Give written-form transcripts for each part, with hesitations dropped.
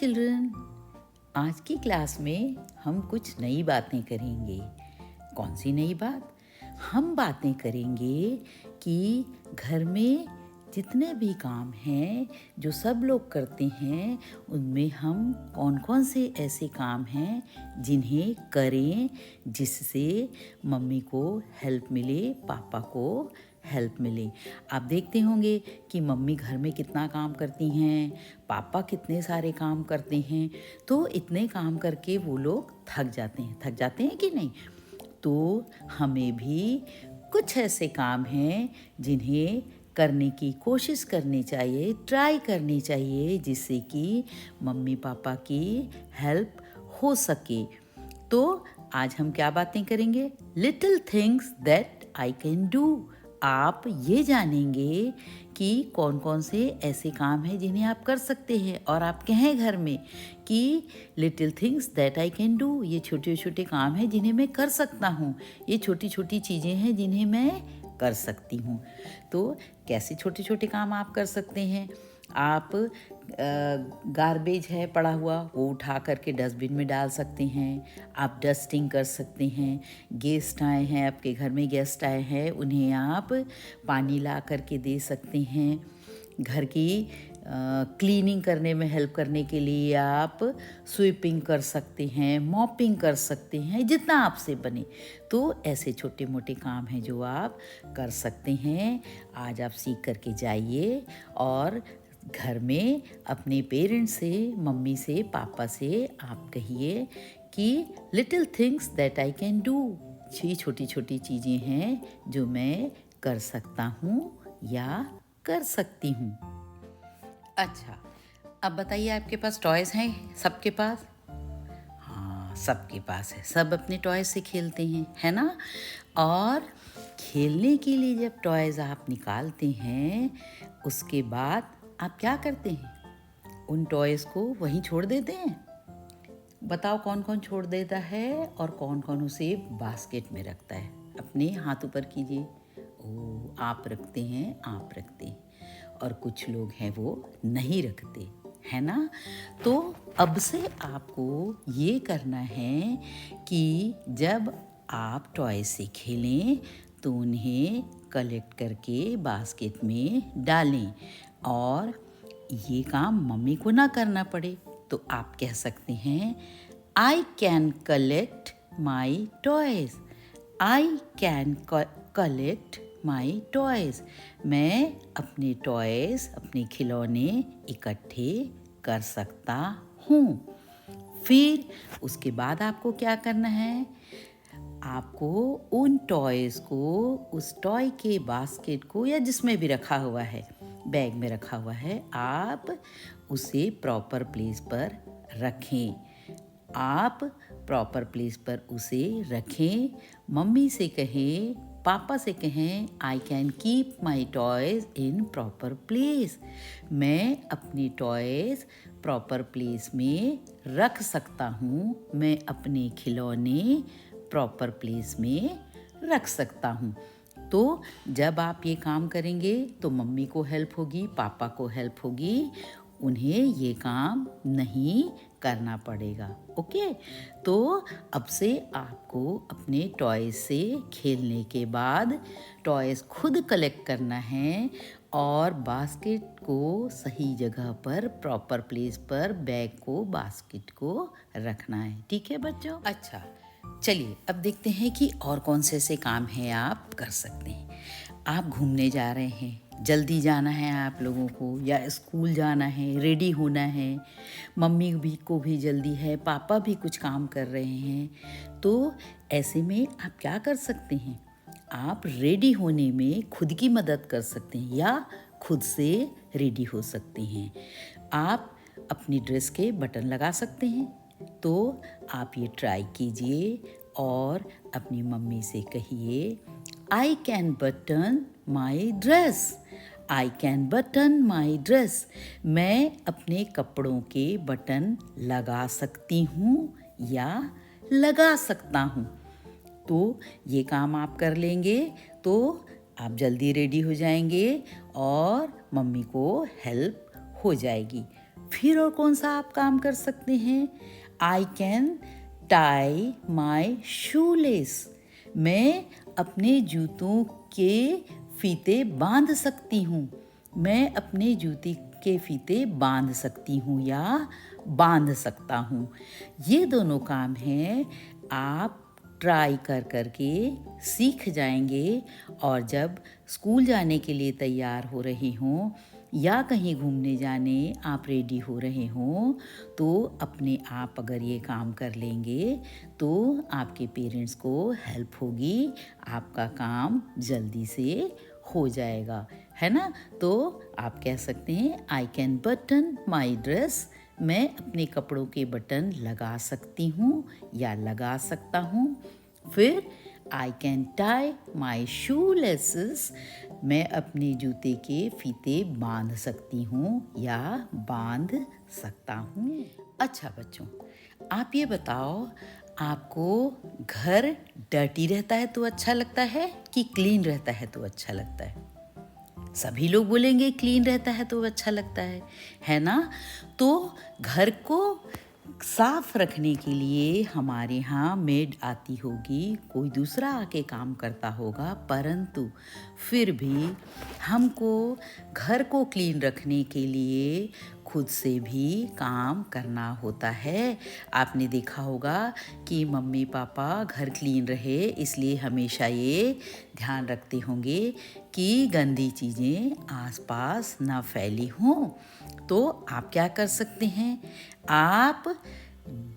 Children, आज की class में हम कुछ नई बातें करेंगे। कौन सी नई बात? हम बातें करेंगे कि घर में जितने भी काम हैं जो सब लोग करते हैं, उनमें हम कौन कौन से ऐसे काम हैं जिन्हें करें जिससे मम्मी को हेल्प मिले, पापा को हेल्प मिले। आप देखते होंगे कि मम्मी घर में कितना काम करती हैं, पापा कितने सारे काम करते हैं, तो इतने काम करके वो लोग थक जाते हैं कि नहीं। तो हमें भी कुछ ऐसे काम हैं जिन्हें करने की कोशिश करनी चाहिए, ट्राई करनी चाहिए, जिससे कि मम्मी पापा की हेल्प हो सके। तो आज हम क्या बातें करेंगे? Little things that I can do. आप ये जानेंगे कि कौन कौन से ऐसे काम हैं जिन्हें आप कर सकते हैं, और आप कहें घर में कि little things that I can do. ये छोटे छोटे काम हैं जिन्हें मैं कर सकता हूँ, ये छोटी छोटी चीज़ें हैं जिन्हें मैं कर सकती हूँ। तो कैसे छोटे छोटे काम आप कर सकते हैं? आप गार्बेज है पड़ा हुआ, वो उठा करके डस्टबिन में डाल सकते हैं। आप डस्टिंग कर सकते हैं। गेस्ट आए हैं, आपके घर में गेस्ट आए हैं, उन्हें आप पानी ला करके दे सकते हैं। घर की क्लीनिंग करने में हेल्प करने के लिए आप स्वीपिंग कर सकते हैं, मॉपिंग कर सकते हैं, जितना आपसे बने। तो ऐसे छोटे मोटे काम हैं जो आप कर सकते हैं। आज आप सीख करके जाइए और घर में अपने पेरेंट्स से, मम्मी से, पापा से आप कहिए कि little things that I can do. ये छोटी छोटी चीज़ें हैं जो मैं कर सकता हूँ या कर सकती हूँ। अच्छा, अब बताइए, आपके पास टॉयज़ हैं? सबके पास? हाँ, सबके पास है। सब अपने टॉयज़ से खेलते हैं, है ना? और खेलने के लिए जब टॉयज़ आप निकालते हैं, उसके बाद आप क्या करते हैं? उन टॉयज़ को वहीं छोड़ देते हैं? बताओ कौन कौन छोड़ देता है और कौन कौन उसे बास्केट में रखता है? अपने हाथ ऊपर कीजिए। ओ, आप रखते हैं, आप रखते हैं। और कुछ लोग हैं वो नहीं रखते, है ना? तो अब से आपको ये करना है कि जब आप टॉय से खेलें तो उन्हें कलेक्ट करके बास्केट में डालें, और ये काम मम्मी को ना करना पड़े। तो आप कह सकते हैं, I can collect my toys. I can collect my toys. मैं अपने टॉयज़, अपने खिलौने इकट्ठे कर सकता हूँ। फिर उसके बाद आपको क्या करना है? आपको उन टॉयज़ को, उस टॉय के बास्केट को, या जिसमें भी रखा हुआ है, बैग में रखा हुआ है, आप उसे प्रॉपर प्लेस पर रखें। आप प्रॉपर प्लेस पर उसे रखें। मम्मी से कहें, पापा से कहें, I can keep my toys in proper place. मैं अपने टॉयज़ प्रॉपर प्लेस में रख सकता हूँ। मैं अपने खिलौने प्रॉपर प्लेस में रख सकता हूँ। तो जब आप ये काम करेंगे तो मम्मी को हेल्प होगी, पापा को हेल्प होगी, उन्हें ये काम नहीं करना पड़ेगा। ओके? तो अब से आपको अपने टॉयज़ से खेलने के बाद टॉयज़ खुद कलेक्ट करना है, और बास्केट को सही जगह पर, प्रॉपर प्लेस पर बैग को, बास्केट को रखना है। ठीक है बच्चों? अच्छा, चलिए अब देखते हैं कि और कौन से ऐसे काम हैं आप कर सकते हैं। आप घूमने जा रहे हैं, जल्दी जाना है आप लोगों को, या स्कूल जाना है, रेडी होना है, मम्मी भी को भी जल्दी है, पापा भी कुछ काम कर रहे हैं, तो ऐसे में आप क्या कर सकते हैं? आप रेडी होने में खुद की मदद कर सकते हैं या खुद से रेडी हो सकते हैं। आप अपनी ड्रेस के बटन लगा सकते हैं। तो आप ये ट्राई कीजिए और अपनी मम्मी से कहिए, I can button my dress. I can button my dress. मैं अपने कपड़ों के बटन लगा सकती हूँ या लगा सकता हूँ। तो ये काम आप कर लेंगे तो आप जल्दी रेडी हो जाएंगे और मम्मी को हेल्प हो जाएगी। फिर और कौन सा आप काम कर सकते हैं? I can tie my shoelace. मैं अपने जूतों के फीते बांध सकती हूँ। मैं अपने जूते के फीते बांध सकती हूँ या बांध सकता हूँ। ये दोनों काम हैं, आप ट्राई कर कर के सीख जाएंगे। और जब स्कूल जाने के लिए तैयार हो रहे हों या कहीं घूमने जाने आप रेडी हो रहे हों, तो अपने आप अगर ये काम कर लेंगे तो आपके पेरेंट्स को हेल्प होगी, आपका काम जल्दी से हो जाएगा, है ना? तो आप कह सकते हैं I can button my dress. मैं अपने कपड़ों के बटन लगा सकती हूँ या लगा सकता हूँ। फिर I can tie my shoe laces. मैं अपने जूते के फीते बांध सकती हूँ या बांध सकता हूँ। अच्छा बच्चों, आप ये बताओ, आपको घर डर्टी रहता है तो अच्छा लगता है कि क्लीन रहता है तो अच्छा लगता है? सभी लोग बोलेंगे क्लीन रहता है तो अच्छा लगता है ना? तो घर को साफ रखने के लिए हमारे यहाँ मेड आती होगी, कोई दूसरा आके काम करता होगा, परंतु फिर भी हमको घर को क्लीन रखने के लिए खुद से भी काम करना होता है। आपने देखा होगा कि मम्मी पापा घर क्लीन रहे इसलिए हमेशा ये ध्यान रखते होंगे कि गंदी चीज़ें आसपास ना फैली हों। तो आप क्या कर सकते हैं? आप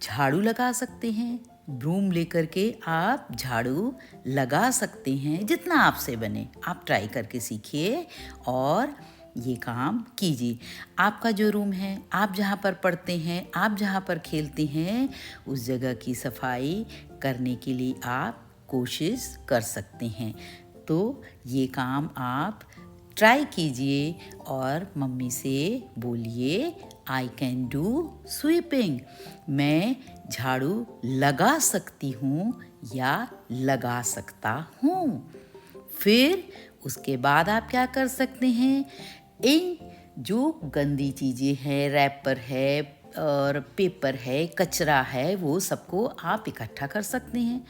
झाड़ू लगा सकते हैं। ब्रूम लेकर के आप झाड़ू लगा सकते हैं, जितना आपसे बने आप ट्राई करके सीखिए और ये काम कीजिए। आपका जो रूम है, आप जहाँ पर पढ़ते हैं, आप जहाँ पर खेलते हैं, उस जगह की सफाई करने के लिए आप कोशिश कर सकते हैं। तो ये काम आप ट्राई कीजिए और मम्मी से बोलिए आई कैन डू स्वीपिंग। मैं झाड़ू लगा सकती हूँ या लगा सकता हूँ। फिर उसके बाद आप क्या कर सकते हैं? इन जो गंदी चीज़ें हैं, रैपर है और पेपर है, कचरा है, वो सबको आप इकट्ठा कर सकते हैं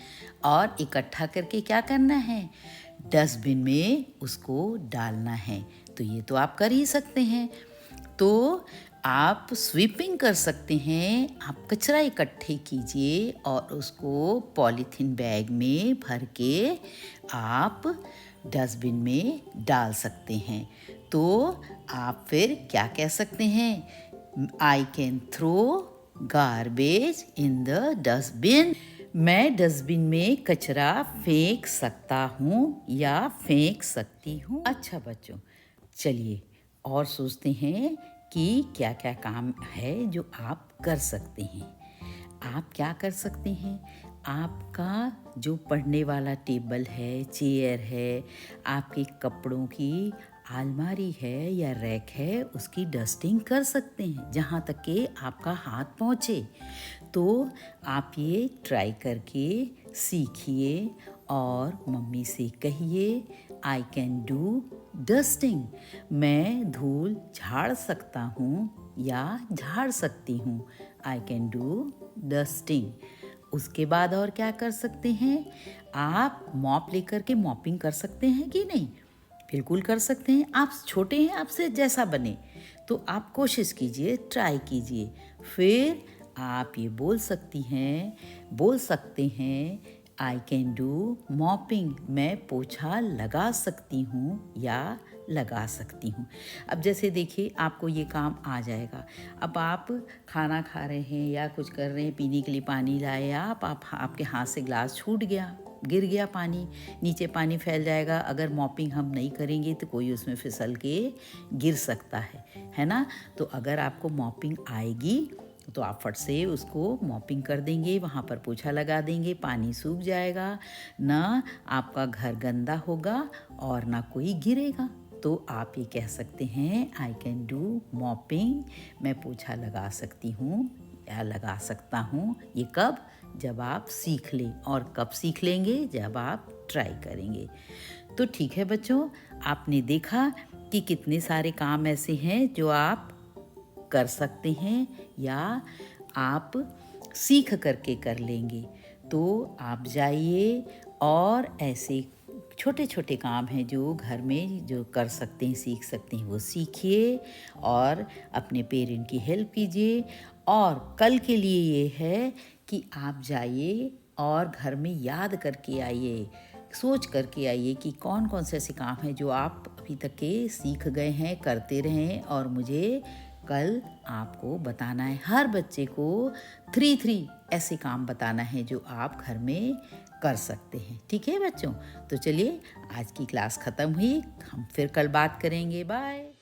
और इकट्ठा करके क्या करना है? डस्टबिन में उसको डालना है। तो ये तो आप कर ही सकते हैं। तो आप स्वीपिंग कर सकते हैं, आप कचरा इकट्ठे कीजिए और उसको पॉलीथीन बैग में भर के आप डस्टबिन में डाल सकते हैं। तो आप फिर क्या कह सकते हैं? I can throw garbage in the dustbin. मैं डस्टबिन में कचरा फेंक सकता हूँ या फेंक सकती हूँ। अच्छा बच्चों, चलिए और सोचते हैं कि क्या क्या काम है जो आप कर सकते हैं। आप क्या कर सकते हैं? आपका जो पढ़ने वाला टेबल है, चेयर है, आपके कपड़ों की अलमारी है या रैक है, उसकी डस्टिंग कर सकते हैं जहाँ तक कि आपका हाथ पहुँचे। तो आप ये ट्राई करके सीखिए और मम्मी से कहिए आई कैन डू डस्टिंग। मैं धूल झाड़ सकता हूँ या झाड़ सकती हूँ। I can do dusting. उसके बाद और क्या कर सकते हैं? आप मॉप लेकर के मॉपिंग कर सकते हैं कि नहीं? बिल्कुल कर सकते हैं। आप छोटे हैं, आपसे जैसा बने, तो आप कोशिश कीजिए, ट्राई कीजिए। फिर आप ये बोल सकते हैं आई कैन डू मॉपिंग। मैं पोछा लगा सकती हूँ या लगा सकती हूँ। अब जैसे देखिए, आपको ये काम आ जाएगा। अब आप खाना खा रहे हैं या कुछ कर रहे हैं, पीने के लिए पानी लाए आप आपके हाथ से ग्लास छूट गया, गिर गया पानी, नीचे पानी फैल जाएगा। अगर मॉपिंग हम नहीं करेंगे तो कोई उसमें फिसल के गिर सकता है ना? तो अगर आपको मॉपिंग आएगी तो आप फट से उसको मॉपिंग कर देंगे, वहाँ पर पोछा लगा देंगे, पानी सूख जाएगा, ना आपका घर गंदा होगा और ना कोई गिरेगा। तो आप ये कह सकते हैं आई कैन डू मॉपिंग। मैं पोछा लगा सकती हूँ या लगा सकता हूँ। ये कब? जब आप सीख लें। और कब सीख लेंगे? जब आप ट्राई करेंगे। तो ठीक है बच्चों, आपने देखा कि कितने सारे काम ऐसे हैं जो आप कर सकते हैं या आप सीख करके कर लेंगे। तो आप जाइए और ऐसे छोटे छोटे काम हैं जो घर में जो कर सकते हैं, सीख सकते हैं, वो सीखिए और अपने पेरेंट की हेल्प कीजिए। और कल के लिए ये है कि आप जाइए और घर में याद करके आइए, सोच करके आइए कि कौन कौन से ऐसे काम हैं जो आप अभी तक के सीख गए हैं, करते रहें और मुझे कल आपको बताना है। हर बच्चे को 3 ऐसे काम बताना है जो आप घर में कर सकते हैं। ठीक है बच्चों? तो चलिए, आज की क्लास ख़त्म हुई, हम फिर कल बात करेंगे। बाय।